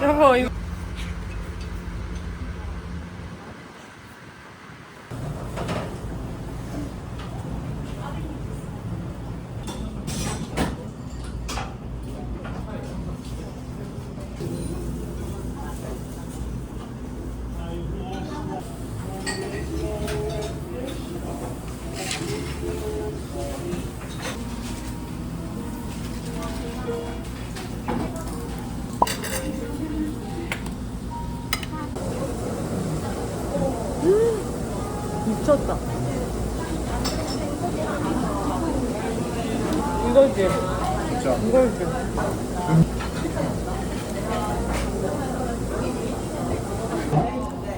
여보 이거 미쳤다. 이거지. 진짜 이거지.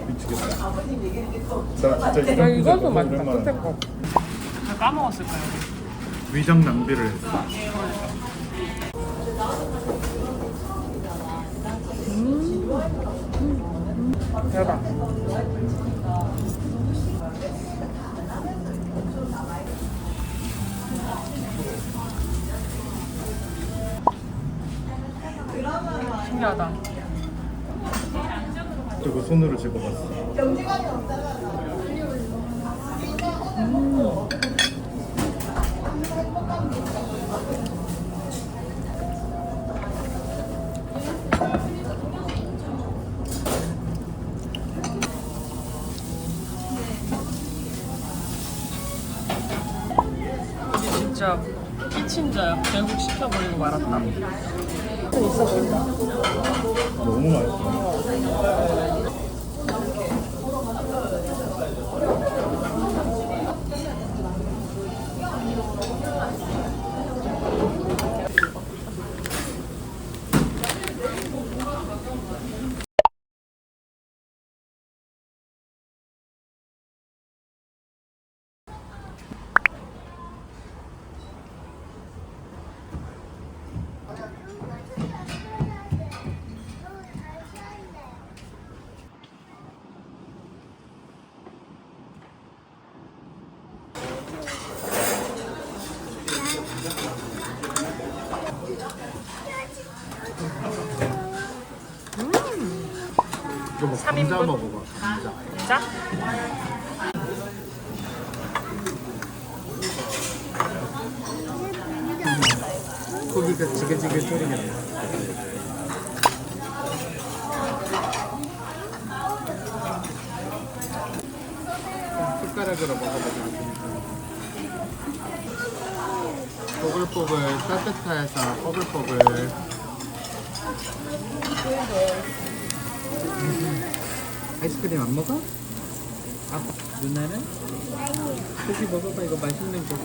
미치겠다. 나 진짜 야 이런 이것도 너무 맛있다. 오랜만에. 끝에 거. 다 까먹었을까요? 위장 낭비를 했어. 대박. 신기하다. 그리고 손으로 집어봤어. 이게 진짜 키친저야. 결국 시켜버리고 말았다. 있어 보인다. 너무 맛있어. 이거 뭐 감자 3인분? 먹어봐. 감자. 진짜? 고기가 지글지글 소리겠네. 숟가락으로 먹어보자. 뽀글뽀글 따뜻해서 뽀글뽀글. 아이스크림 안 먹어? 누나는? 고기 먹어봐. 이거 맛있는 고기.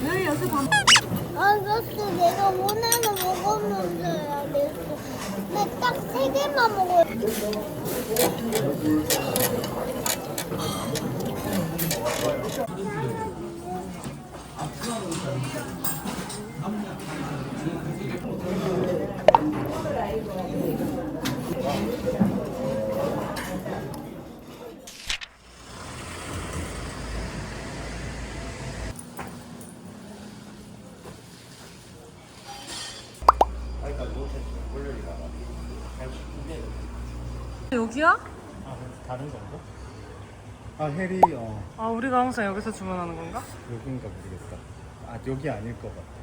왜 여기서 밥? 알았어, 내가 원하는 먹으면서 알겠어. 근데 딱 3개만 먹어요. 여기야? 다른 건가? 아 해리 아, 우리가 항상 여기서 주문하는 건가? 여긴가 모르겠다. 아 여기 아닐 것 같아.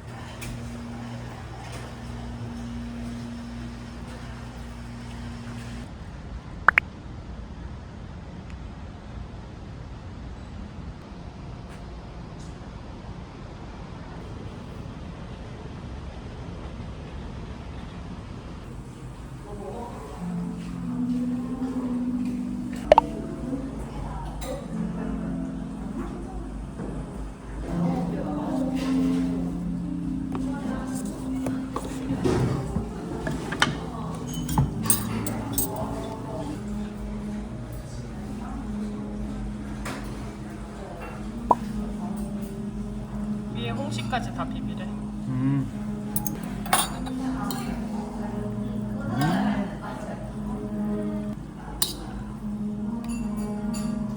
위에 홍시까지 다 비비래.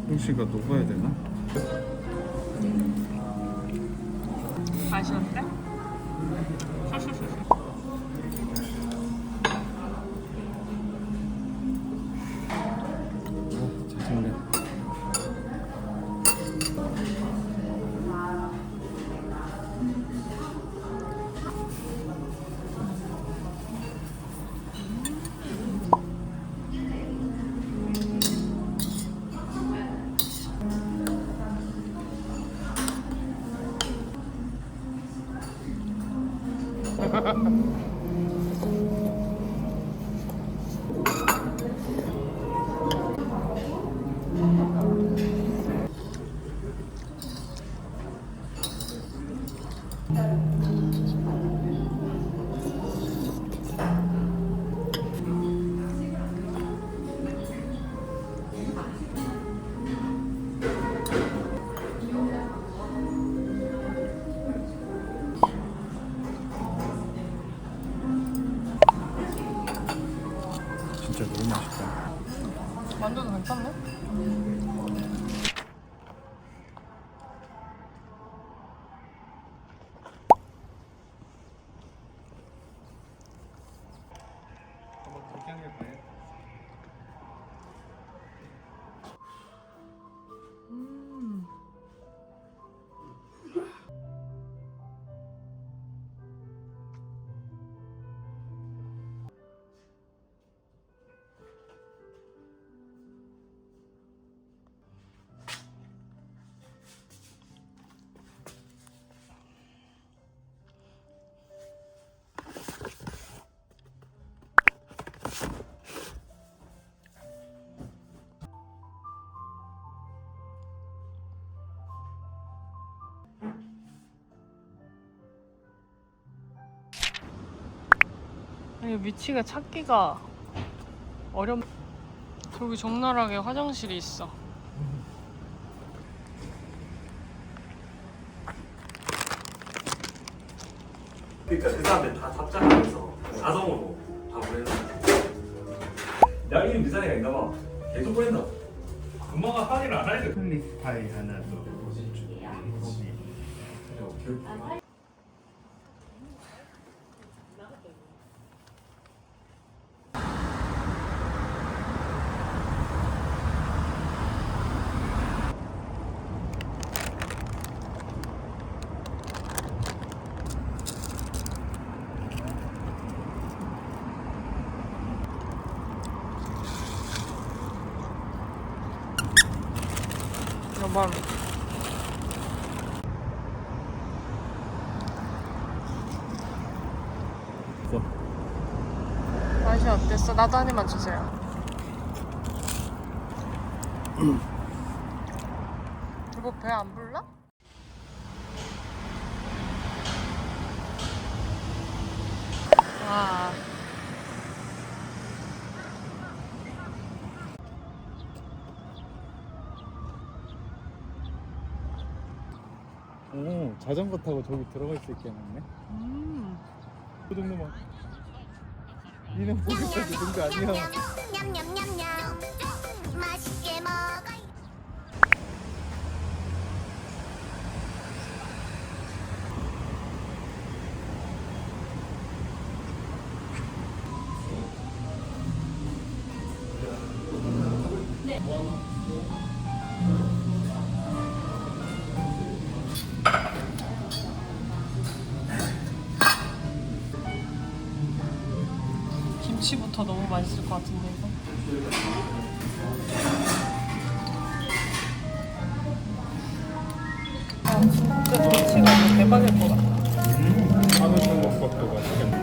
홍시가 녹아야 되나? 맛이 어때? 짜증내. 진짜 너무 맛있다. 만두도 괜찮네? 한번 구경해봐요. 아니, 위치가 찾기가 어렵. 저기 적나라하게 화장실이 있어. 그러니까 그 사람들 다 답장하면서 자동으로 다 보내는 거야. 야 이름 비싼 애가 있나 봐. 계속 보낸다. 금방 확인을 안 하니까. 클릭 파이 하나 더. 여반. 맛이 어땠어? 나도 한 입만 주세요. 여보 배 안 불러? 와. 오, 자전거 타고 저기 들어갈 수 있겠네. 그 정도만. 니는 보기까지 든 거 아니야. 냠냠냠냠 맛있게 먹어. 김치부터 너무 맛있을 것 같은데 이거. 아 진짜 김치가 이거 대박일 것 같아. 한우 청국밥도 맛있겠네.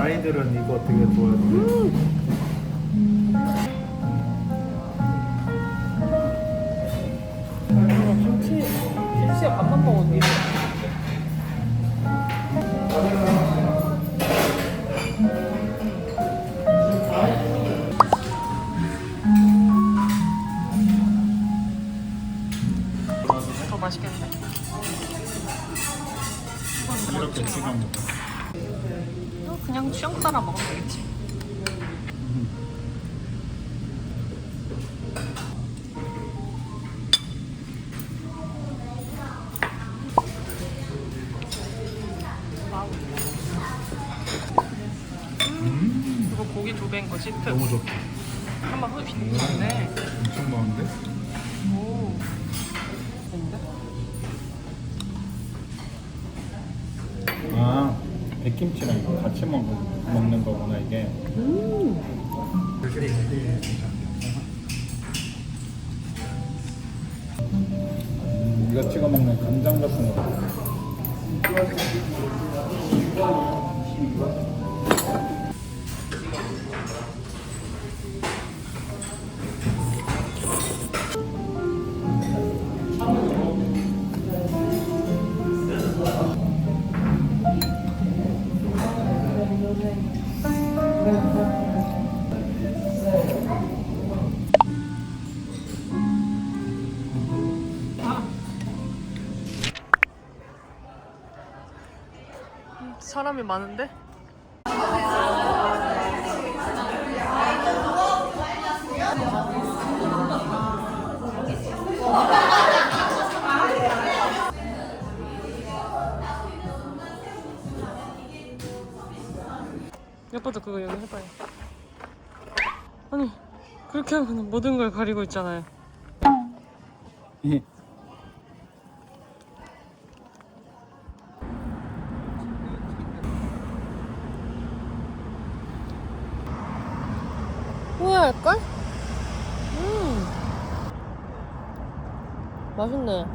아이들은 이거 되게 좋아하는데. 김치에 밥만 먹어도 돼. 더 맛있겠는데? 이렇게 찍어 먹어. 이거 그냥 취향 따라 먹으면 되겠지. 와우. 이거 고기 2배인 거 시트. 너무 좋다. 한번 후빈는데 엄청 많은데? 오. 근데? 아, 백김치랑 이거 같이 먹는 거구나 이게. 이거 찍어 먹는 간장 같은 거. 사람이 많은데? 예뻐도 그거 여기 해봐요. 아니 그렇게 하면 모든 걸 가리고 있잖아요. 후회할걸? 맛있네.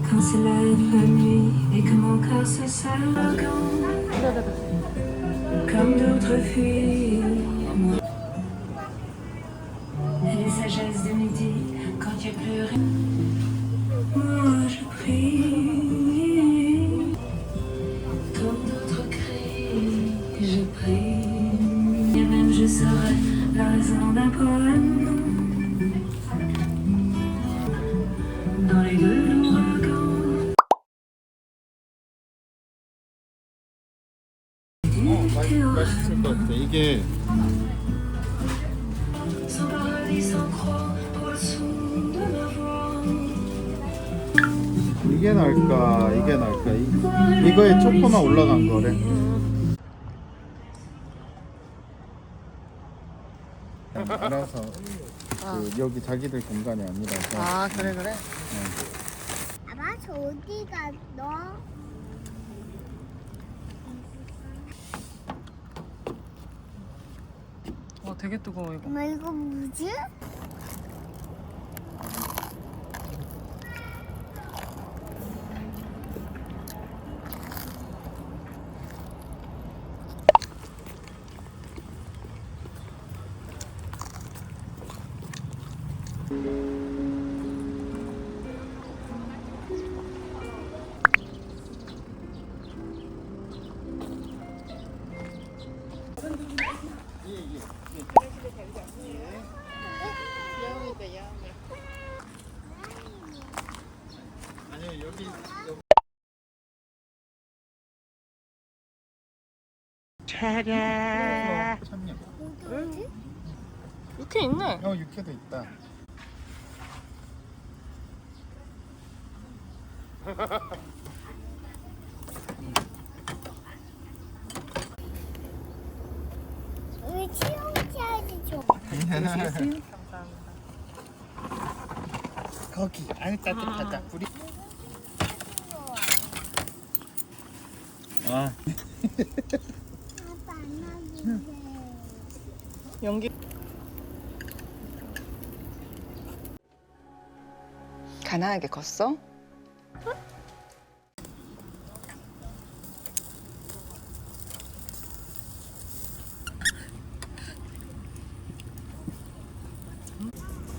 Quand se lève la nuit et que mon cœur se serre comme d'autres filles, moi. Et les sagesses de midi, quand tu as pleuré, moi je prie. Comme d'autres crient, je prie. Et même je serai la raison d'un poème. Dans les gueules d'ouragan. 맛있을 것 같아. 이게 Sans paradis, sans croix, au-dessous de ma voix. 이게 나을까 이게 나을까 이거에 초코만 올라간 거래. 알아서 그 여기 자기들 공간이 아니라서. 아 그래 그래. 아빠 저 어디 갔어? 와 되게 뜨거워 이거. 엄마 이거 뭐지? 아니 여기 차례 참냐? 이렇게 있네. 육회도 있다. 우리 치용치야지 줘. 감사합니다. 거기 아유 따뜻하다. 우리 아 아빠 안 놔주세요. 연기. 가난하게 컸어?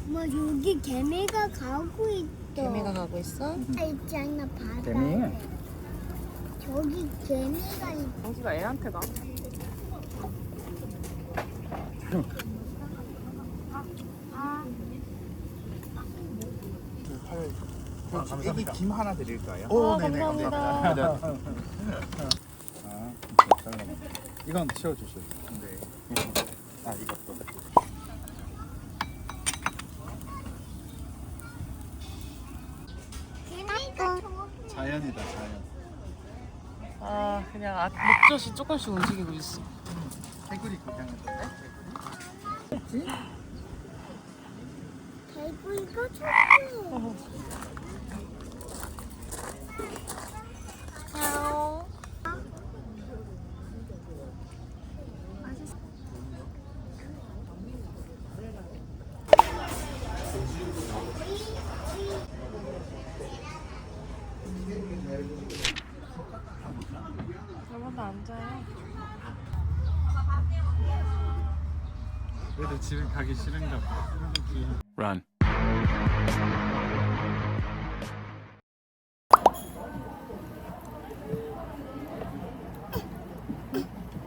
엄마 여기 개미가 가고 있어. 개미가 가고 있어? 있잖아 바다에. 개미? 저기 개미가 있어. 연기가 애한테 가. 여기 김 하나 드릴까요? 오, 네네, 감사합니다. 아, 잠깐만. 이건 치워주세요. 네. 아, 이것도. 개미가 저기. 자연이다, 자연. 아, 그냥 목젖이 조금씩 움직이고 있어. 개구리 구경했던데? 개구리가 저기. 저번에 앉아요. 그래도 집에 가기 싫은가 봐. Run.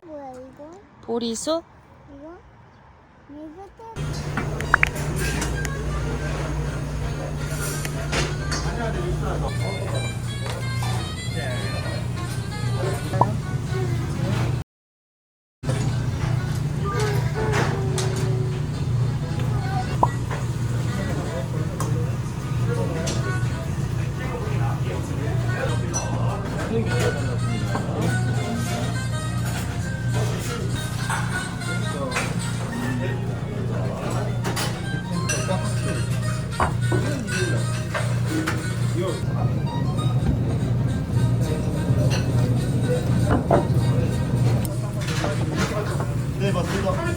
뭐야 이거? 보리수? 이거? 이거 때. 네, 맞습니다. 뭐야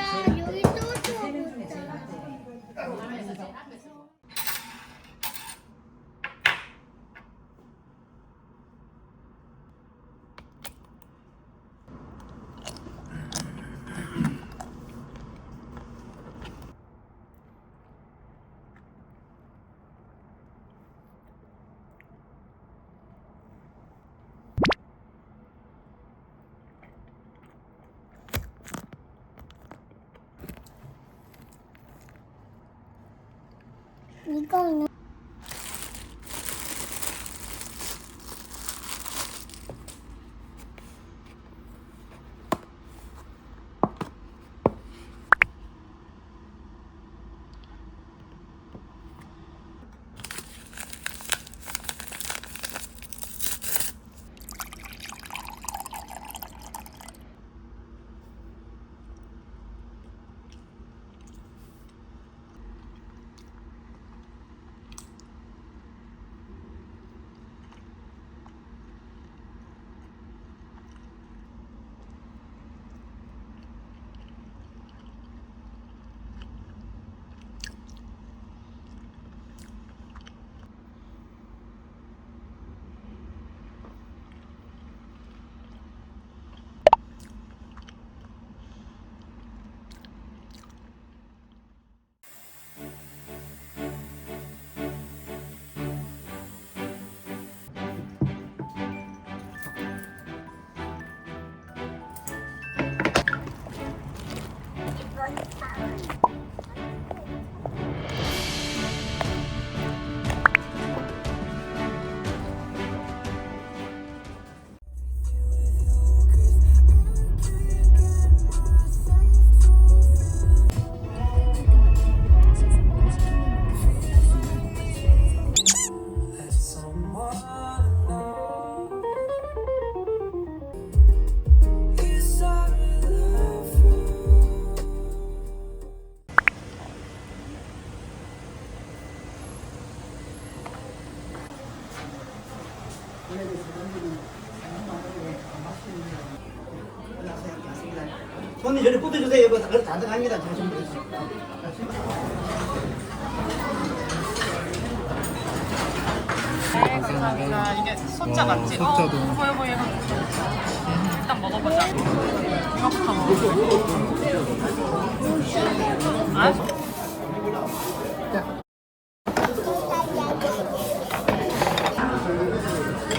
여기 소주 이거는 손님 저리 꽂아주세요. 이거 그래 가능합니다. 잠시만 보세요. 네, 감사합니다. 이게 소자 맞지? 소자도. 여보 얘가 일단 먹어보자. 이거부터 먹어. 아?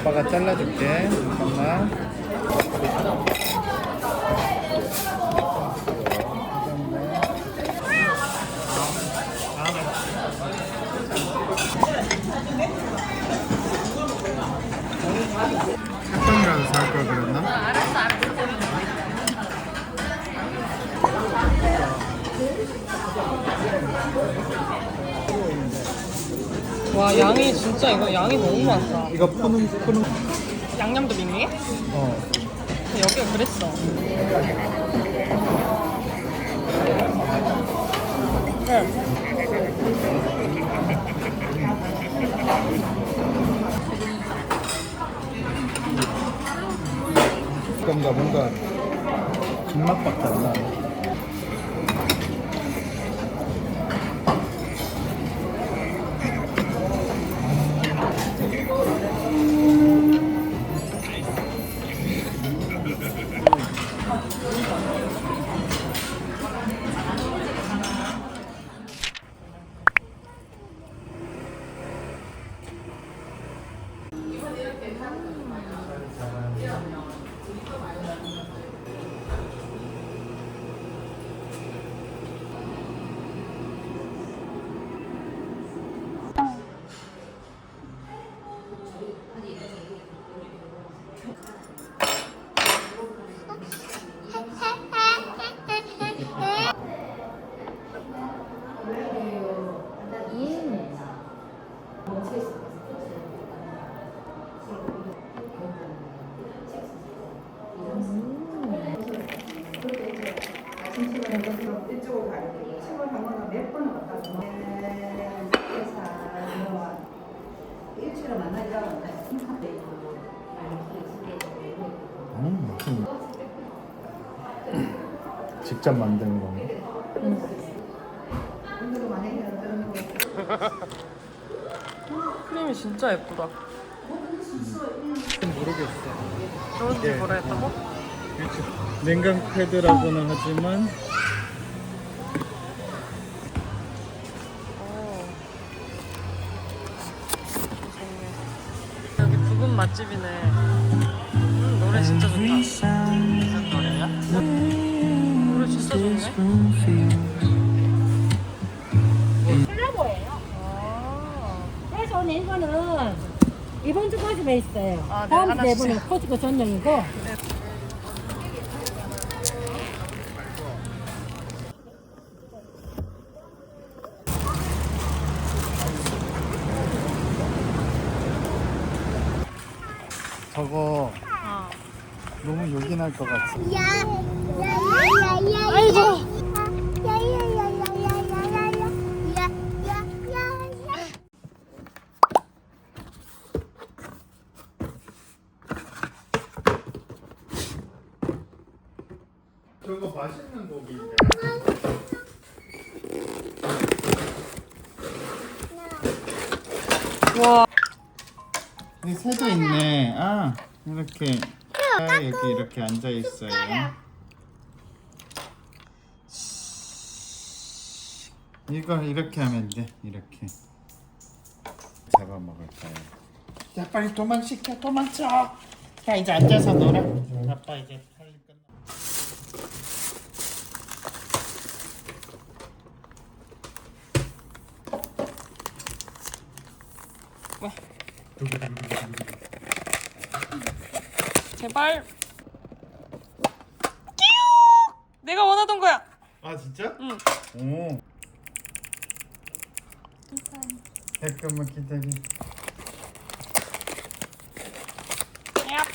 오빠가 잘라줄게. 잠깐만. 햇반이라도 살 걸 그랬나? 알았어. 와 양이 진짜 이거 양이 너무 많다. 이거 푸는 양념도 밍밍해? 근데 여기가 그랬어. 그런가 뭔가 김맛밖에 안 나. 직접 만든 거네. 크림이 진짜 예쁘다. 모르겠어. 저런지 뭐라 했다고? 냉각 패드라고는 하지만 여기 부근 맛집이네. 노래 진짜 좋다. 무슨 노래야? 노래 진짜 좋네. 콜라보예요. 아, 그래서 오늘 이거는 이번 주까지만 있어요. 아, 네, 다음 주 하나씩. 내보는 코스코 전용이고. 저거 아. 너무 요긴할 것 같지. 아이고. 저거 맛있는 고기인데. 와. 이 새도 있네. 아 이렇게 여기 이렇게 앉아 있어요. 이거 이렇게 하면 돼. 이렇게 잡아먹을까요? 야 빨리 도망치켜 도망쳐. 야 이제 앉아서 놀아. 아빠 이제 할 일 끝나. 제발. 끼우! 내가 원하던 거야. 아 진짜? 응. 오. 잠깐만 기다려. 얍.